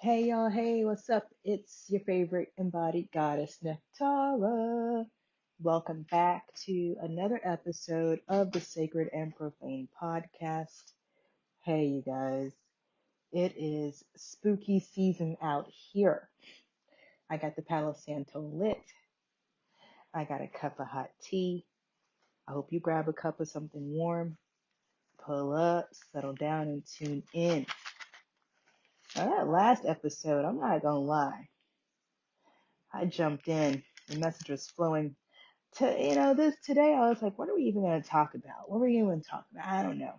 Hey y'all, hey, what's up? It's your favorite embodied goddess, Nektara. Welcome back to another episode of the Sacred and Profane podcast. Hey, you guys, it is spooky season out here. I got the Palo Santo lit. I got a cup of hot tea. I hope you grab a cup of something warm, pull up, settle down, and tune in. Now, that last episode, I'm not gonna lie. I jumped in. The message was flowing. This today, I was like, what are we even going to talk about? What are we going to talk about? I don't know.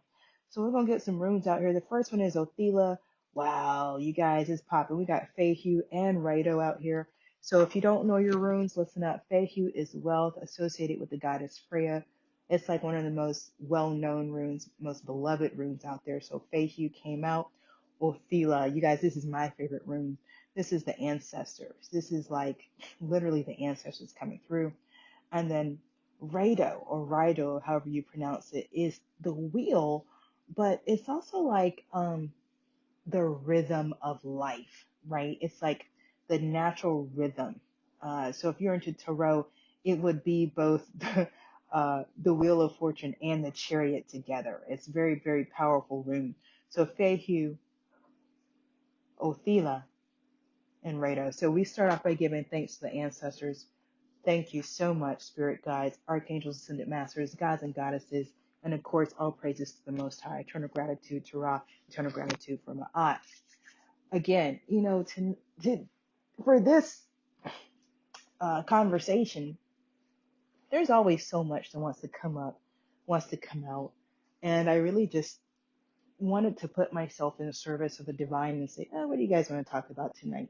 So we're going to get some rooms out here. The first one is Othila. Wow, you guys, it's popping. We got Fehu and Raidho out here. So if you don't know your runes, listen up. Fehu is wealth associated with the goddess Freya. It's like one of the most well-known runes, most beloved runes out there. So Fehu came out. Othila, you guys, this is my favorite rune. This is the ancestors. This is like literally the ancestors coming through. And then Raidho, however you pronounce it, is the wheel, but it's also like the rhythm of life, right? It's like the natural rhythm. So if you're into tarot, it would be both the wheel of fortune and the chariot together. It's very, very powerful rune. So Fehu, Othila, and Raidho. So we start off by giving thanks to the ancestors. Thank you so much, spirit guides, archangels, ascended masters, gods and goddesses, and of course, all praises to the Most High. Eternal gratitude to Ra, eternal gratitude for Ma'at. Again, for this conversation, there's always so much that wants to come up, wants to come out, and I really just wanted to put myself in the service of the divine and say, oh, what do you guys want to talk about tonight?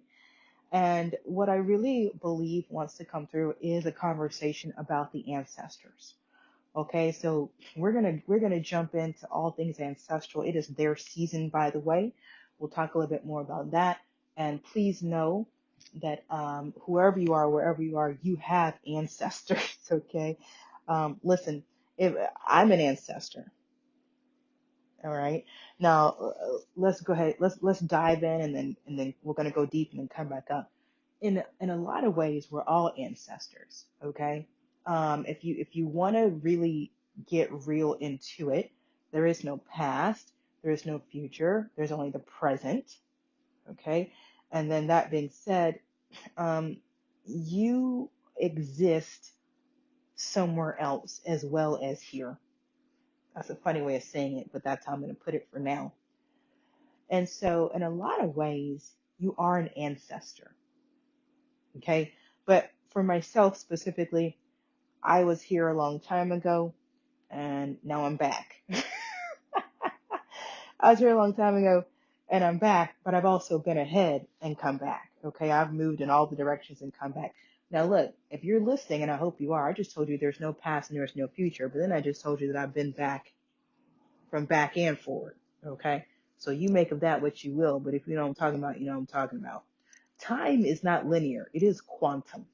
And what I really believe wants to come through is a conversation about the ancestors. Okay, so we're gonna jump into all things ancestral. It is their season, by the way. We'll talk a little bit more about that. And please know that whoever you are, wherever you are, you have ancestors. Okay, listen, if I'm an ancestor, all right. Now let's go ahead. Let's dive in, and then we're gonna go deep and then come back up. In a lot of ways, we're all ancestors. Okay. If you want to really get real into it, there is no past, there is no future, there's only the present. Okay. And then that being said, um, you exist somewhere else as well as here. That's a funny way of saying it, but that's how I'm going to put it for now. And so, in a lot of ways, you are an ancestor. Okay. But for myself specifically, I was here a long time ago and now I'm back. I was here a long time ago and I'm back, but I've also been ahead and come back. Okay. I've moved in all the directions and come back. Now, look, if you're listening, and I hope you are, I just told you there's no past and there's no future, but then I just told you that I've been back from back and forward. Okay. So you make of that what you will, but if you know what I'm talking about, you know what I'm talking about. Time is not linear, it is quantum.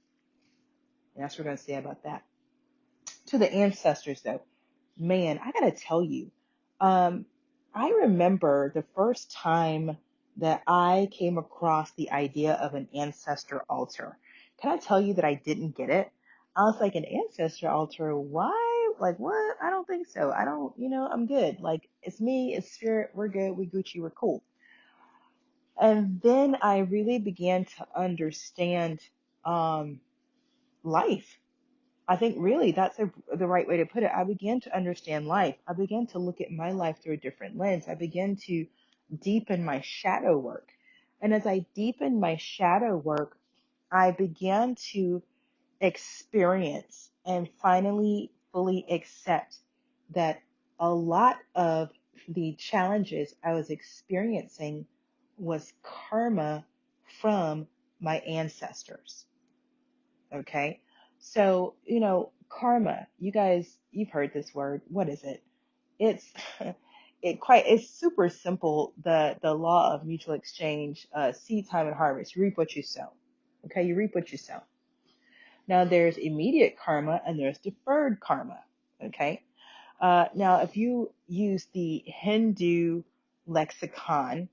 And that's what we're going to say about that. To the ancestors, though, man, I gotta tell you, um, I remember the first time that I came across the idea of an ancestor altar. Can I tell you that I didn't get it? I was like, an ancestor altar? Why? Like, what? I don't think so. I don't, I'm good. Like, it's me, it's spirit, we're good, we Gucci, we're cool. And then I really began to understand um, life. I think really that's the right way to put it. I began to understand life. I began to look at my life through a different lens. I began to deepen my shadow work. And as I deepened my shadow work, I began to experience and finally fully accept that a lot of the challenges I was experiencing was karma from my ancestors. Okay. So, karma, you guys, you've heard this word. What is it? It's it's super simple. The law of mutual exchange, seed time and harvest. You reap what you sow. Okay. You reap what you sow. Now there's immediate karma and there's deferred karma. Okay. Now if you use the Hindu lexicon,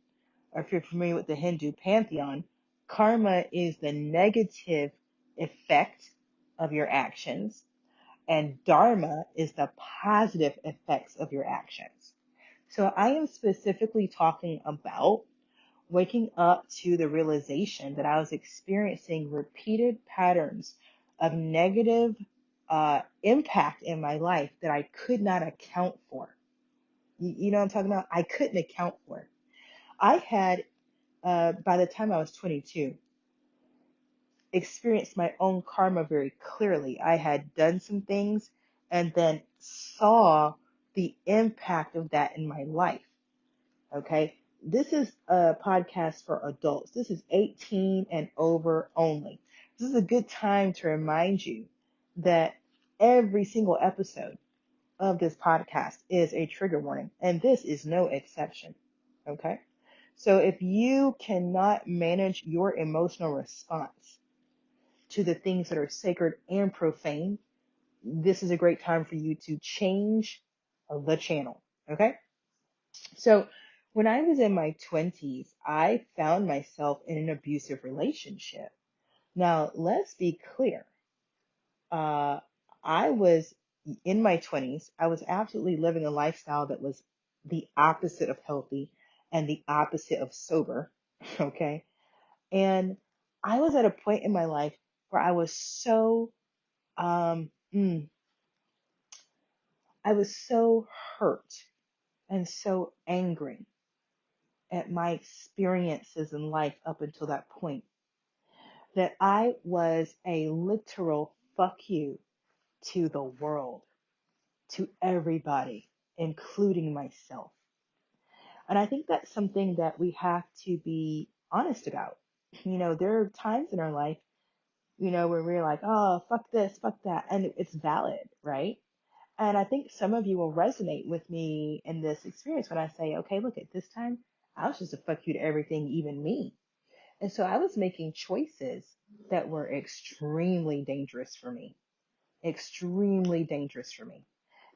or if you're familiar with the Hindu pantheon, karma is the negative effect of your actions, and dharma is the positive effects of your actions. So I am specifically talking about waking up to the realization that I was experiencing repeated patterns of negative impact in my life that I could not account for. You know what I'm talking about? I couldn't account for it. I had, by the time I was 22, experienced my own karma very clearly. I had done some things and then saw the impact of that in my life. Okay. This is a podcast for adults. This is 18 and over only. This is a good time to remind you that every single episode of this podcast is a trigger warning, and this is no exception. Okay. So if you cannot manage your emotional response to the things that are sacred and profane, this is a great time for you to change the channel. Okay. So when I was in my 20s, I found myself in an abusive relationship. Now, let's be clear. Uh, I was in my 20s. I was absolutely living a lifestyle that was the opposite of healthy and the opposite of sober. Okay. And I was at a point in my life where I was so, um, mm, I was so hurt and so angry at my experiences in life up until that point that I was a literal fuck you to the world, to everybody, including myself. And I think that's something that we have to be honest about. You know, there are times in our life, you know, where we're like, oh, fuck this, fuck that. And it's valid, right? And I think some of you will resonate with me in this experience when I say, okay, look, at this time, I was just a fuck you to everything, even me. And so I was making choices that were extremely dangerous for me, extremely dangerous for me.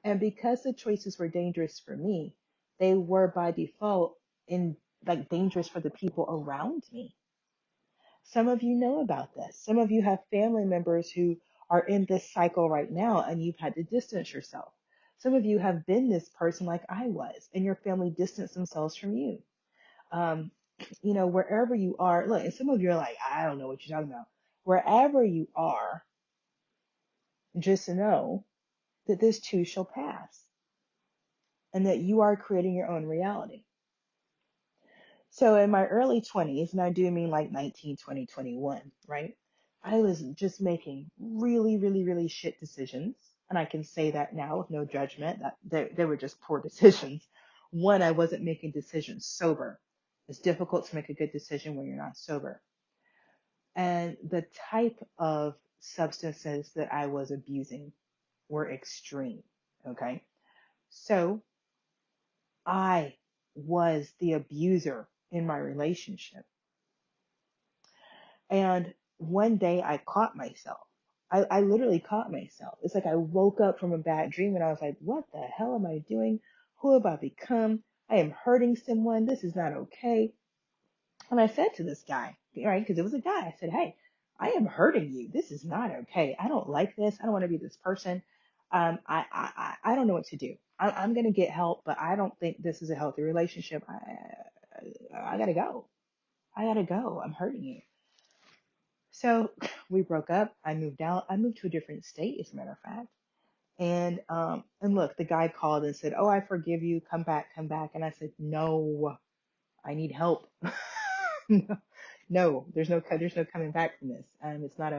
And because the choices were dangerous for me, they were by default in like dangerous for the people around me. Some of you know about this. Some of you have family members who are in this cycle right now and you've had to distance yourself. Some of you have been this person like I was and your family distanced themselves from you. Um, you know, wherever you are, look, and some of you are like, I don't know what you're talking about. Wherever you are, just know that this too shall pass and that you are creating your own reality. So in my early 20s, and I do mean like 19, 20, 21, right? I was just making really, really, really shit decisions. And I can say that now with no judgment that they were just poor decisions. One, I wasn't making decisions sober. It's difficult to make a good decision when you're not sober. And the type of substances that I was abusing were extreme. Okay. So I was the abuser in my relationship. And one day I caught myself. I literally caught myself. It's like I woke up from a bad dream and I was like, what the hell am I doing? Who have I become? I am hurting someone. This is not okay. And I said to this guy, right, because it was a guy, I said, hey, I am hurting you. This is not okay. I don't like this. I don't want to be this person. I don't know what to do. I'm going to get help, but I don't think this is a healthy relationship. I got to go. I got to go. I'm hurting you. So we broke up. I moved out. I moved to a different state, as a matter of fact. And look, the guy called and said, "Oh, I forgive you. Come back, come back." And I said, "No, I need help. No, no, there's no coming back from this. It's not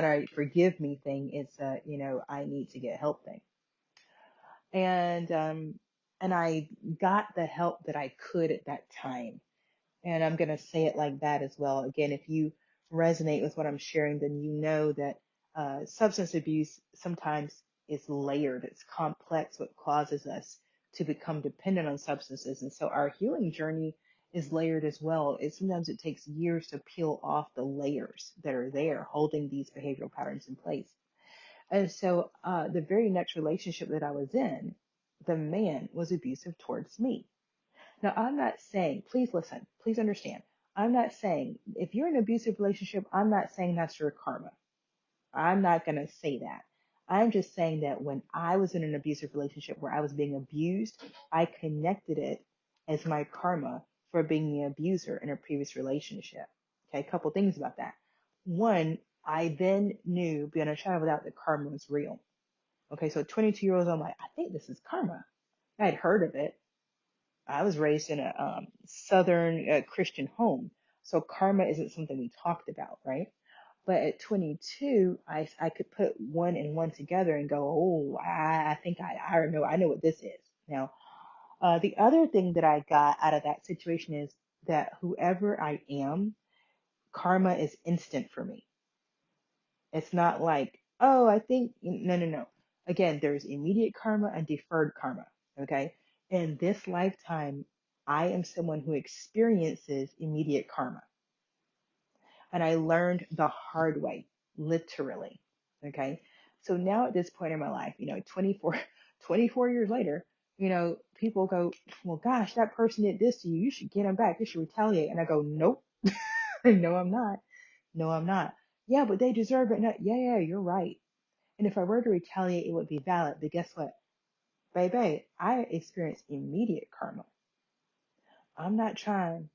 a forgive me thing. It's a, you know, I need to get help thing." And, and I got the help that I could at that time. And I'm going to say it like that as well. Again, if you resonate with what I'm sharing, then you know that substance abuse sometimes is layered. It's complex, what causes us to become dependent on substances. And so our healing journey is layered as well. Sometimes it takes years to peel off the layers that are there holding these behavioral patterns in place. And so the very next relationship that I was in, the man was abusive towards me. Now, I'm not saying, please listen, please understand. I'm not saying if you're in an abusive relationship, I'm not saying that's your karma. I'm not going to say that. I'm just saying that when I was in an abusive relationship where I was being abused, I connected it as my karma for being the abuser in a previous relationship. Okay, a couple things about that. One, I then knew beyond a shadow of a doubt that karma was real. Okay, so 22 years old, I'm like, I think this is karma. I had heard of it. I was raised in a Southern Christian home, so karma isn't something we talked about, right? But at 22, I could put one and one together and go, oh, I think I know what this is. Now, the other thing that I got out of that situation is that whoever I am, karma is instant for me. It's not like, oh, I think, no, no, no. Again, there's immediate karma and deferred karma. Okay. In this lifetime, I am someone who experiences immediate karma. And I learned the hard way, literally. Okay. So now at this point in my life, 24 years later, people go, well, gosh, that person did this to you. You should get them back. You should retaliate. And I go, nope. No, I'm not. No, I'm not. Yeah, but they deserve it. No, yeah, you're right. And if I were to retaliate, it would be valid. But guess what? Baby, I experienced immediate karma. I'm not trying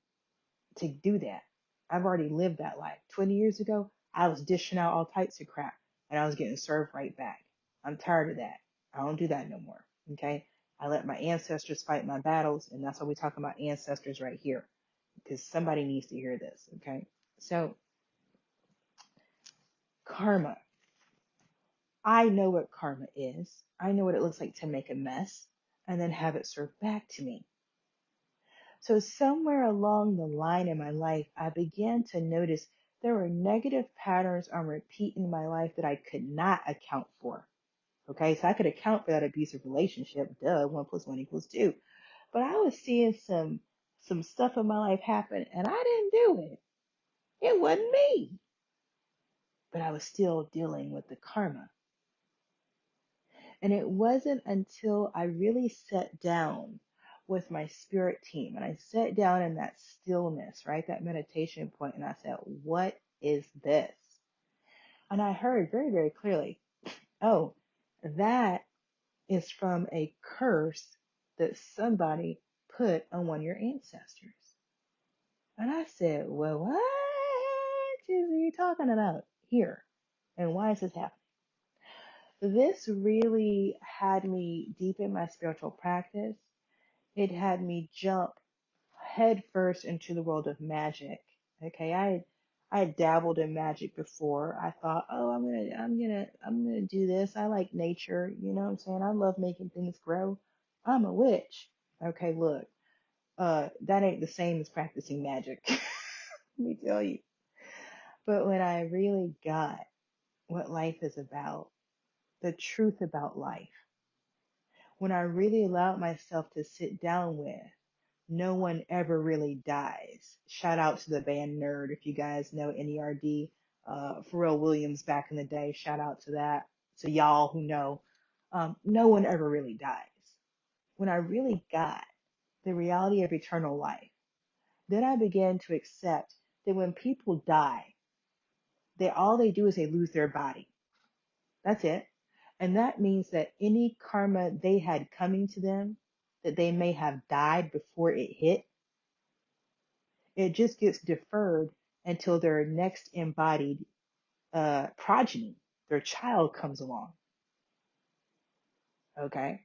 to do that. I've already lived that life. 20 years ago, I was dishing out all types of crap and I was getting served right back. I'm tired of that. I don't do that no more. Okay. I let my ancestors fight my battles. And that's why we talk about ancestors right here, because somebody needs to hear this. Okay. So karma. I know what karma is. I know what it looks like to make a mess and then have it served back to me. So somewhere along the line in my life, I began to notice there were negative patterns on repeat in my life that I could not account for. Okay, so I could account for that abusive relationship. Duh, 1 + 1 = 2. But I was seeing some stuff in my life happen, and I didn't do it. It wasn't me. But I was still dealing with the karma. And it wasn't until I really sat down with my spirit team and I sat down in that stillness, right? That meditation point, and I said, what is this? And I heard very, very clearly, oh, that is from a curse that somebody put on one of your ancestors. And I said, well, what is you talking about here? And why is this happening? This really had me deep in my spiritual practice. It had me jump headfirst into the world of magic. Okay, I had dabbled in magic before. I thought, oh, I'm gonna do this. I like nature, you know what I'm saying? I love making things grow. I'm a witch. Okay, look, that ain't the same as practicing magic. Let me tell you. But when I really got what life is about, the truth about life, when I really allowed myself to sit down with, no one ever really dies. Shout out to the band Nerd. If you guys know NERD, Pharrell Williams back in the day, shout out to that. To y'all who know, no one ever really dies. When I really got the reality of eternal life, then I began to accept that when people die, all they do is they lose their body. That's it. And that means that any karma they had coming to them, that they may have died before it hit, it just gets deferred until their next embodied progeny, their child comes along. Okay?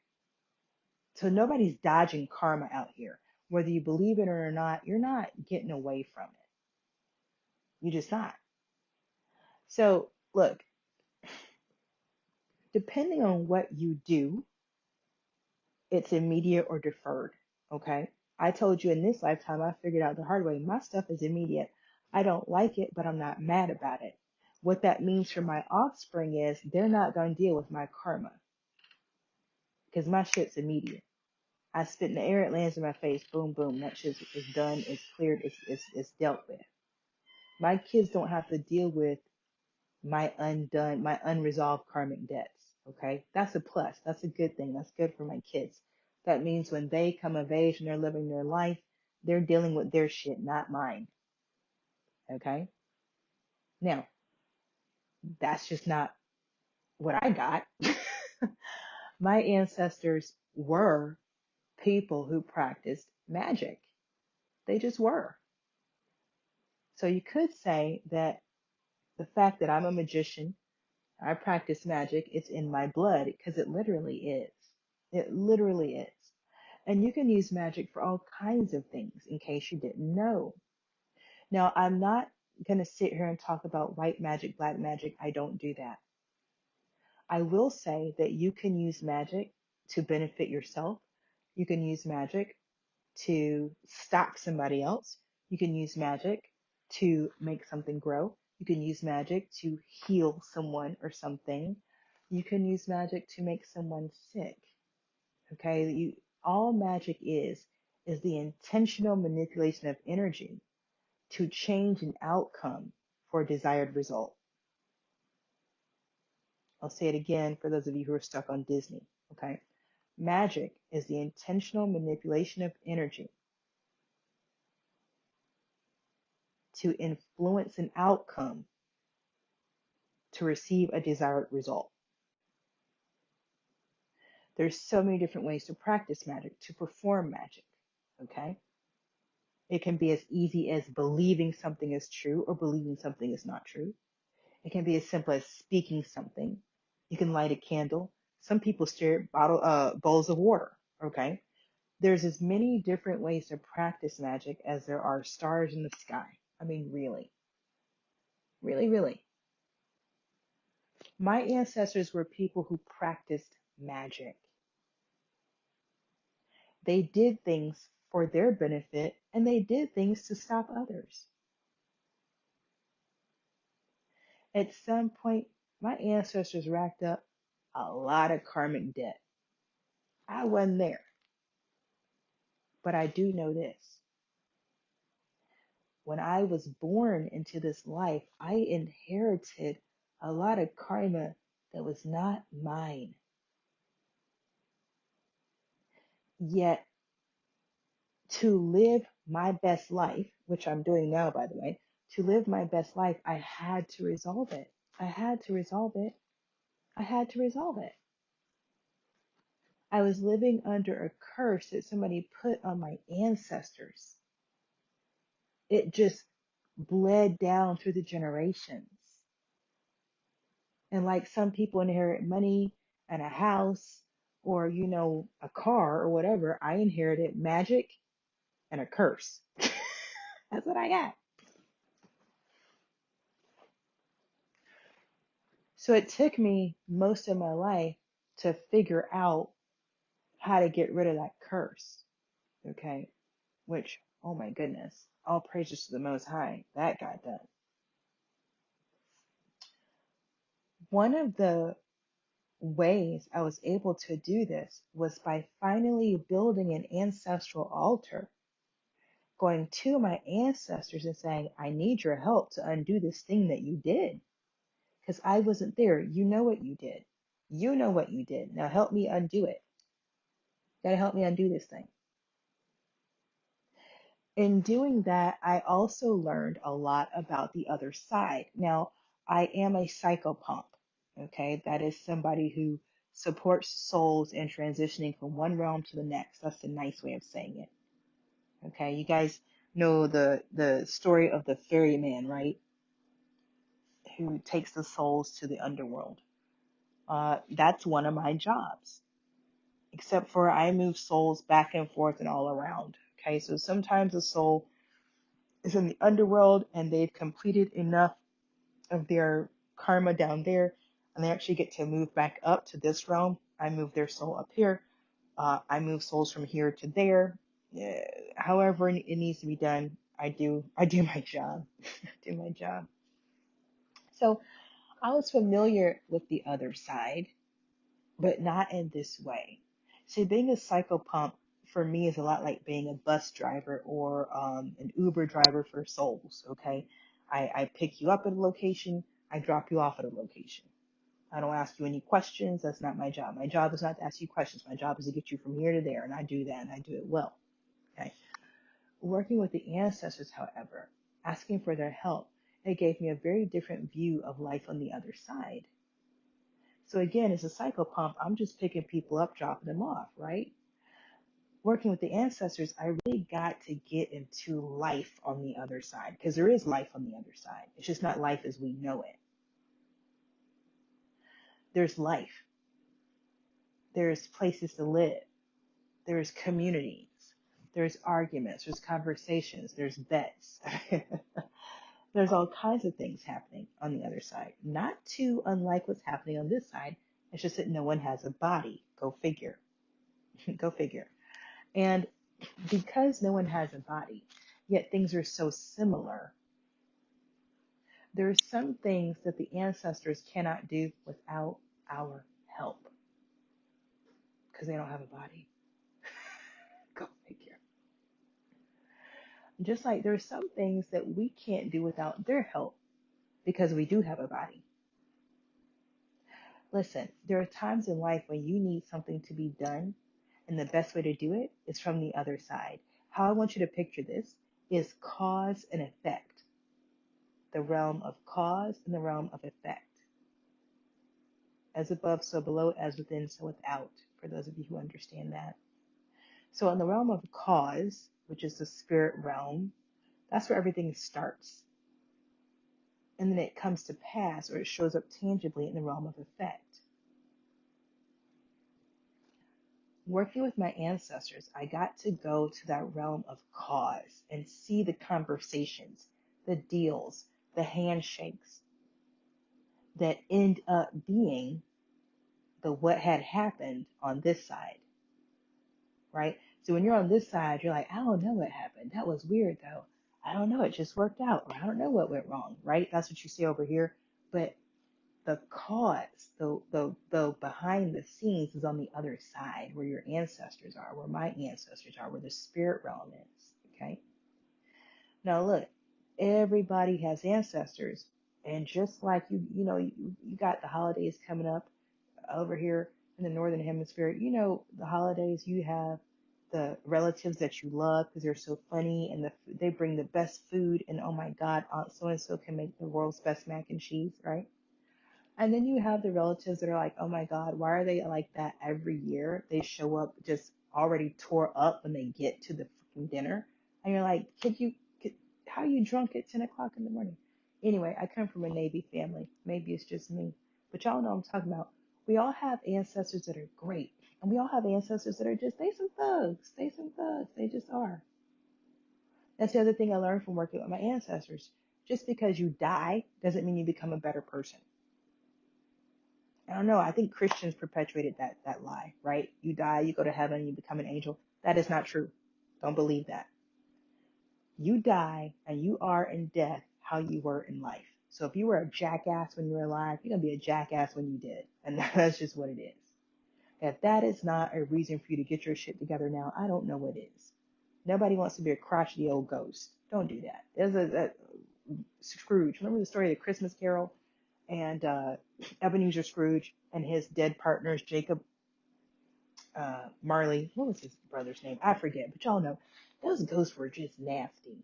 So nobody's dodging karma out here. Whether you believe it or not, you're not getting away from it. You're just not. So look, depending on what you do, it's immediate or deferred. Okay? I told you in this lifetime, I figured out the hard way. My stuff is immediate. I don't like it, but I'm not mad about it. What that means for my offspring is they're not going to deal with my karma because my shit's immediate. I spit in the air, it lands in my face, boom, boom. That shit is done, it's cleared, it's dealt with. My kids don't have to deal with my unresolved karmic debts. Okay, that's a plus. That's a good thing. That's good for my kids. That means when they come of age and they're living their life, they're dealing with their shit, not mine. Okay? Now, that's just not what I got. My ancestors were people who practiced magic. They just were. So you could say that the fact that I'm a magician, I practice magic, it's in my blood because it literally is. It literally is. And you can use magic for all kinds of things in case you didn't know. Now, I'm not going to sit here and talk about white magic, black magic. I don't do that. I will say that you can use magic to benefit yourself. You can use magic to stop somebody else. You can use magic to make something grow. You can use magic to heal someone or something. You can use magic to make someone sick. Okay, all magic is the intentional manipulation of energy to change an outcome for a desired result. I'll say it again for those of you who are stuck on Disney. Okay, magic is the intentional manipulation of energy to influence an outcome to receive a desired result. There's so many different ways to practice magic, to perform magic. Okay, it can be as easy as believing something is true or believing something is not true. It can be as simple as speaking something. You can light a candle. Some people stare at bowls of water. Okay. There's as many different ways to practice magic as there are stars in the sky. I mean, really, really, really. My ancestors were people who practiced magic. They did things for their benefit and they did things to stop others. At some point, my ancestors racked up a lot of karmic debt. I wasn't there, but I do know this. When I was born into this life, I inherited a lot of karma that was not mine. Yet, to live my best life, which I'm doing now, by the way, to live my best life, I had to resolve it. I had to resolve it. I had to resolve it. I was living under a curse that somebody put on my ancestors. It just bled down through the generations. And like some people inherit money and a house or, a car or whatever, I inherited magic and a curse. That's what I got. So it took me most of my life to figure out how to get rid of that curse. Okay. Which, oh my goodness, all praises to the Most High. That got done. One of the ways I was able to do this was by finally building an ancestral altar, going to my ancestors and saying, I need your help to undo this thing that you did. Because I wasn't there. You know what you did. You know what you did. Now help me undo it. You gotta help me undo this thing. In doing that, I also learned a lot about the other side. Now, I am a psychopomp. Okay, that is somebody who supports souls in transitioning from one realm to the next. That's a nice way of saying it. Okay, you guys know the story of the ferryman, right? Who takes the souls to the underworld. That's one of my jobs. Except for I move souls back and forth and all around. Okay, so sometimes a soul is in the underworld and they've completed enough of their karma down there and they actually get to move back up to this realm. I move their soul up here. I move souls from here to there. However it needs to be done, I do my job. I do my job. So I was familiar with the other side, but not in this way. See, being a psychopomp for me is a lot like being a bus driver or an Uber driver for souls. Okay, I pick you up at a location, I drop you off at a location. I don't ask you any questions. That's not my job. My job is not to ask you questions. My job is to get you from here to there, and I do that, and I do it well. Okay. Working with the ancestors, however, asking for their help, it gave me a very different view of life on the other side. So again, as a cycle pump, I'm just picking people up, dropping them off, right? Working with the ancestors, I really got to get into life on the other side, because there is life on the other side. It's just not life as we know it. There's life. There's places to live. There's communities. There's arguments. There's conversations. There's bets. There's all kinds of things happening on the other side. Not too unlike what's happening on this side. It's just that no one has a body. Go figure. Go figure. And because no one has a body, yet things are so similar, there are some things that the ancestors cannot do without our help because they don't have a body. Go figure. Just like there are some things that we can't do without their help because we do have a body. Listen, there are times in life when you need something to be done, and the best way to do it is from the other side. How I want you to picture this is cause and effect. The realm of cause and the realm of effect. As above, so below, as within, so without, for those of you who understand that. So in the realm of cause, which is the spirit realm, that's where everything starts. And then it comes to pass, or it shows up tangibly in the realm of effect. Working with my ancestors, I got to go to that realm of cause and see the conversations, the deals, the handshakes that end up being the what had happened on this side, right? So when you're on this side, you're like, I don't know what happened. That was weird though. I don't know. It just worked out. Or I don't know what went wrong, right? That's what you see over here. But the cause, the behind the scenes is on the other side where your ancestors are, where my ancestors are, where the spirit realm is, okay? Now look, everybody has ancestors. And just like you got the holidays coming up over here in the Northern Hemisphere, the holidays, you have the relatives that you love because they're so funny and they bring the best food. And oh my God, Aunt so-and-so can make the world's best mac and cheese, right? And then you have the relatives that are like, oh my God, why are they like that every year? They show up just already tore up when they get to the freaking dinner. And you're like, how are you drunk at 10 o'clock in the morning? Anyway, I come from a Navy family. Maybe it's just me. But y'all know what I'm talking about. We all have ancestors that are great. And we all have ancestors that are just, they some thugs. They some thugs. They just are. That's the other thing I learned from working with my ancestors. Just because you die doesn't mean you become a better person. I don't know. I think Christians perpetuated that lie, right? You die, you go to heaven, you become an angel. That is not true. Don't believe that. You die and you are in death how you were in life. So if you were a jackass when you were alive, you're going to be a jackass when you did. And that's just what it is. If that is not a reason for you to get your shit together now, I don't know what is. Nobody wants to be a crotchety old ghost. Don't do that. There's a Scrooge. Remember the story of the Christmas Carol? And Ebenezer Scrooge and his dead partners, Jacob Marley. What was his brother's name? I forget, but y'all know those ghosts were just nasty.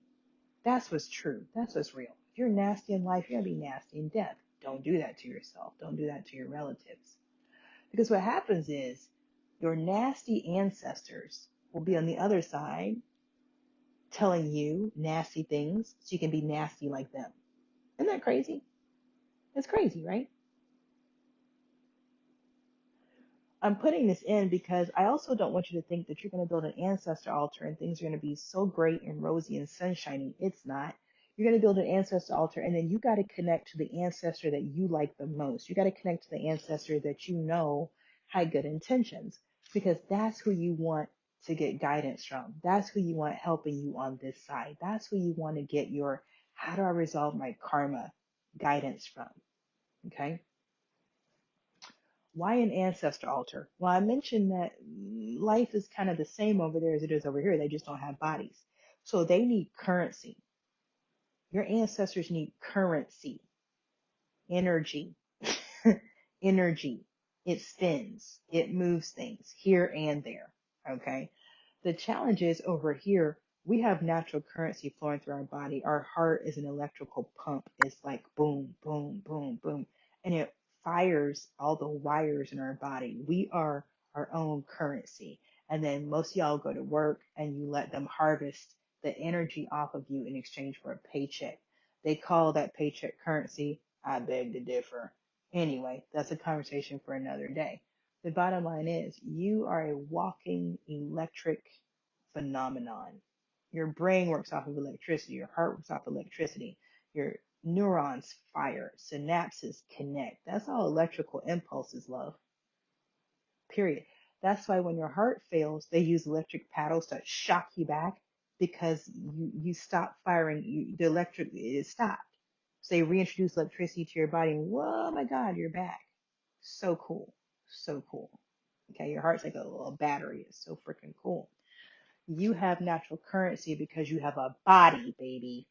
That's what's true. That's what's real. If you're nasty in life, you're going to be nasty in death. Don't do that to yourself. Don't do that to your relatives. Because what happens is your nasty ancestors will be on the other side telling you nasty things so you can be nasty like them. Isn't that crazy? It's crazy, right? I'm putting this in because I also don't want you to think that you're going to build an ancestor altar and things are going to be so great and rosy and sunshiny. It's not. You're going to build an ancestor altar and then you got to connect to the ancestor that you like the most. You got to connect to the ancestor that you know had good intentions because that's who you want to get guidance from. That's who you want helping you on this side. That's who you want to get your how do I resolve my karma guidance from. Okay. Why an ancestor altar? Well, I mentioned that life is kind of the same over there as it is over here. They just don't have bodies. So they need currency. Your ancestors need currency, energy, energy. It spins, it moves things here and there. Okay. The challenge is over here, we have natural currency flowing through our body. Our heart is an electrical pump. It's like boom, boom, boom, boom. And it fires all the wires in our body. We are our own currency. And then most of y'all go to work and you let them harvest the energy off of you in exchange for a paycheck. They call that paycheck currency. I beg to differ. Anyway, that's a conversation for another day. The bottom line is you are a walking electric phenomenon. Your brain works off of electricity. Your heart works off electricity. Your neurons fire. Synapses connect. That's all electrical impulses, love. Period. That's why when your heart fails, they use electric paddles to shock you back because you stop firing. The electric is stopped. So they reintroduce electricity to your body, and whoa, my God, you're back. So cool. So cool. Okay, your heart's like a little battery. It's so freaking cool. You have natural currency because you have a body, baby.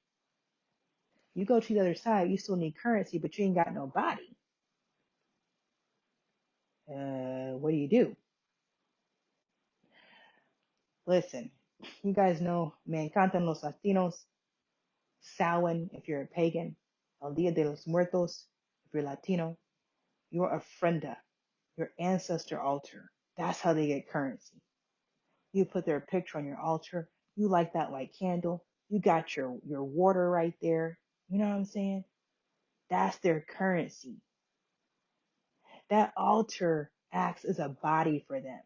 You go to the other side, you still need currency, but you ain't got no body. What do you do? Listen, you guys know, me encantan los Latinos. Samhain, if you're a pagan. El Dia de los Muertos, if you're Latino. You're ofrenda, your ancestor altar. That's how they get currency. You put their picture on your altar. You light that white candle. You got your water right there. You know what I'm saying? That's their currency. That altar acts as a body for them.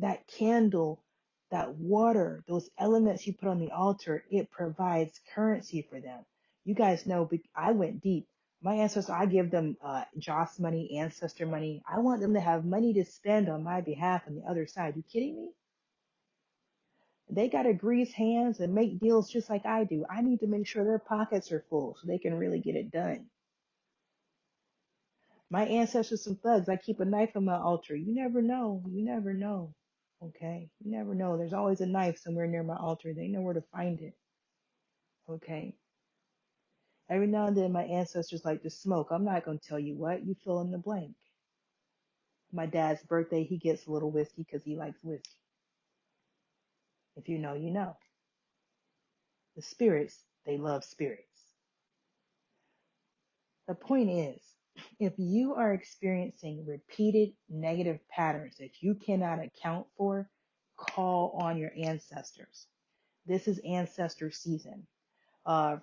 That candle, that water, those elements you put on the altar, it provides currency for them. You guys know, I went deep. My ancestors, I give them Joss money, ancestor money. I want them to have money to spend on my behalf on the other side. You kidding me? They got to grease hands and make deals just like I do. I need to make sure their pockets are full so they can really get it done. My ancestors some thugs. I keep a knife on my altar. You never know. You never know. Okay? You never know. There's always a knife somewhere near my altar. They know where to find it. Okay? Every now and then my ancestors like to smoke. I'm not going to tell you what. You fill in the blank. My dad's birthday, he gets a little whiskey because he likes whiskey. If you know, you know. The spirits, they love spirits. The point is, if you are experiencing repeated negative patterns that you cannot account for, call on your ancestors. This is ancestor season. Uh,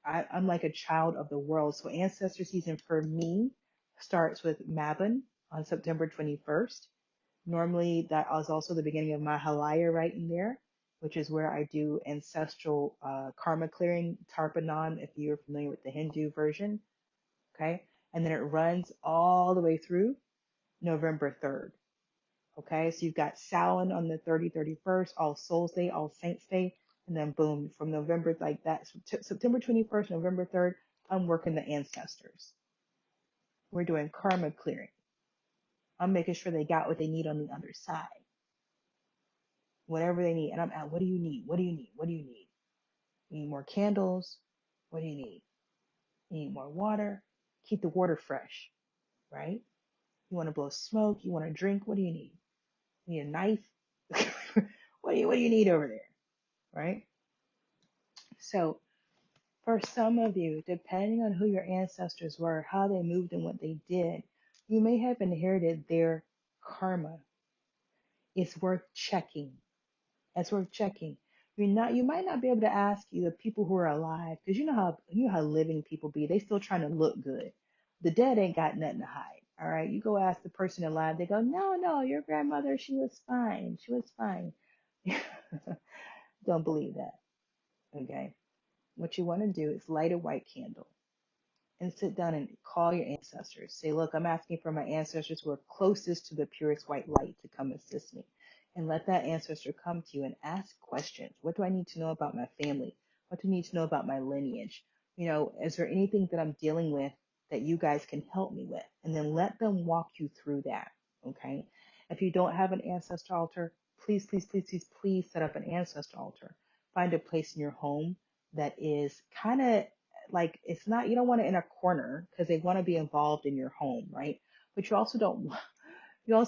I'm like a child of the world. So ancestor season for me starts with Mabon on September 21st. Normally that is also the beginning of my Halaya right in there, which is where I do ancestral karma clearing, Tarpanon, if you're familiar with the Hindu version. Okay. And then it runs all the way through November 3rd. Okay. So you've got Samhain on the 31st, All Souls Day, All Saints Day. And then boom, from November like that, September 21st, November 3rd, I'm working the ancestors. We're doing karma clearing. I'm making sure they got what they need on the other side. Whatever they need. And I'm at, what do you need? What do you need? What do you need? You need more candles? What do you need? You need more water? Keep the water fresh, right? You want to blow smoke? You want to drink? What do you need? You need a knife? What do you need over there? Right? So for some of you, depending on who your ancestors were, how they moved and what they did, you may have inherited their karma. It's worth checking. It's worth checking. You might not be able to ask you the people who are alive, because you know how living people be. They still trying to look good. The dead ain't got nothing to hide. All right. You go ask the person alive, they go, no, no, your grandmother, she was fine. She was fine. Don't believe that. Okay. What you want to do is light a white candle and sit down and call your ancestors. Say, look, I'm asking for my ancestors who are closest to the purest white light to come assist me. And let that ancestor come to you and ask questions. What do I need to know about my family? What do I need to know about my lineage? Is there anything that I'm dealing with that you guys can help me with? And then let them walk you through that. Okay. If you don't have an ancestor altar, please, please, please, please, please set up an ancestor altar. Find a place in your home that is kind of like, it's not, you don't want it in a corner because they want to be involved in your home, right? but you also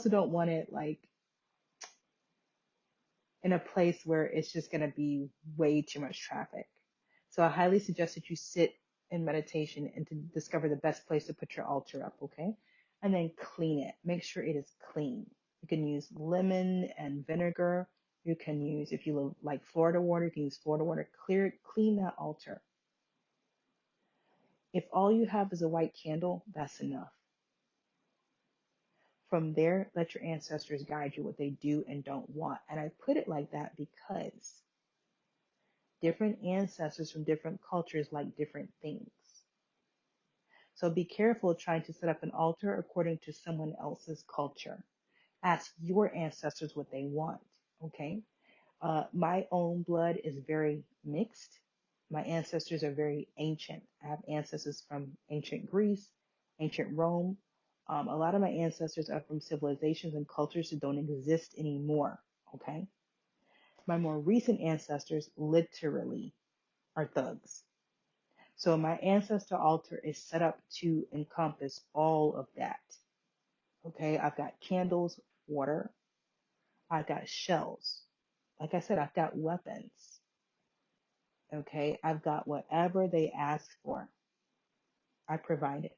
don't want it like in a place where it's just going to be way too much traffic. So I highly suggest that you sit in meditation and to discover the best place to put your altar up, okay? And then clean it. Make sure it is clean. You can use lemon and vinegar. You can use, if you like Florida water, you can use Florida water. Clean that altar. If all you have is a white candle, that's enough. From there, let your ancestors guide you what they do and don't want. And I put it like that because different ancestors from different cultures like different things. So be careful trying to set up an altar according to someone else's culture. Ask your ancestors what they want, okay? My own blood is very mixed. My ancestors are very ancient. I have ancestors from ancient Greece, ancient Rome. A lot of my ancestors are from civilizations and cultures that don't exist anymore, okay? My more recent ancestors literally are thugs. So my ancestor altar is set up to encompass all of that. Okay, I've got candles, water, I've got shells. Like I said, I've got weapons. Okay, I've got whatever they ask for. I provide it.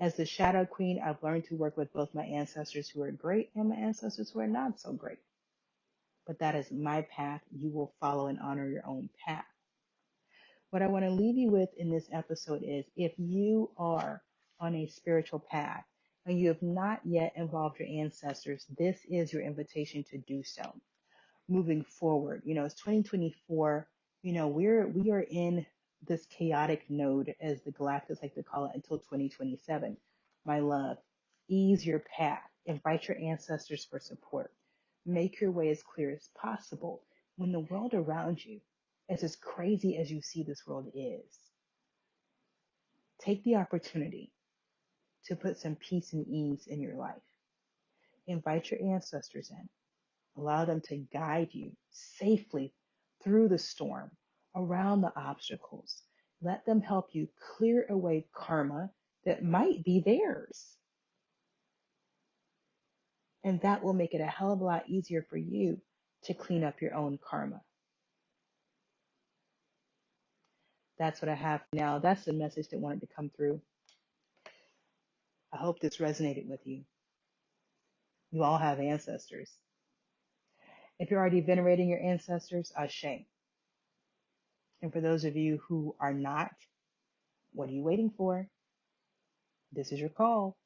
As the Shadow Queen, I've learned to work with both my ancestors who are great and my ancestors who are not so great. But that is my path. You will follow and honor your own path. What I want to leave you with in this episode is if you are on a spiritual path and you have not yet involved your ancestors, this is your invitation to do so. Moving forward, it's 2024. We are in this chaotic node, as the Galactics like to call it, until 2027. My love, ease your path. Invite your ancestors for support. Make your way as clear as possible. When the world around you is as crazy as you see this world is, take the opportunity to put some peace and ease in your life. Invite your ancestors in. Allow them to guide you safely through the storm, around the obstacles. Let them help you clear away karma that might be theirs. And that will make it a hell of a lot easier for you to clean up your own karma. That's what I have now. That's the message that wanted to come through. I hope this resonated with you. You all have ancestors. If you're already venerating your ancestors, ashe. And for those of you who are not, what are you waiting for? This is your call.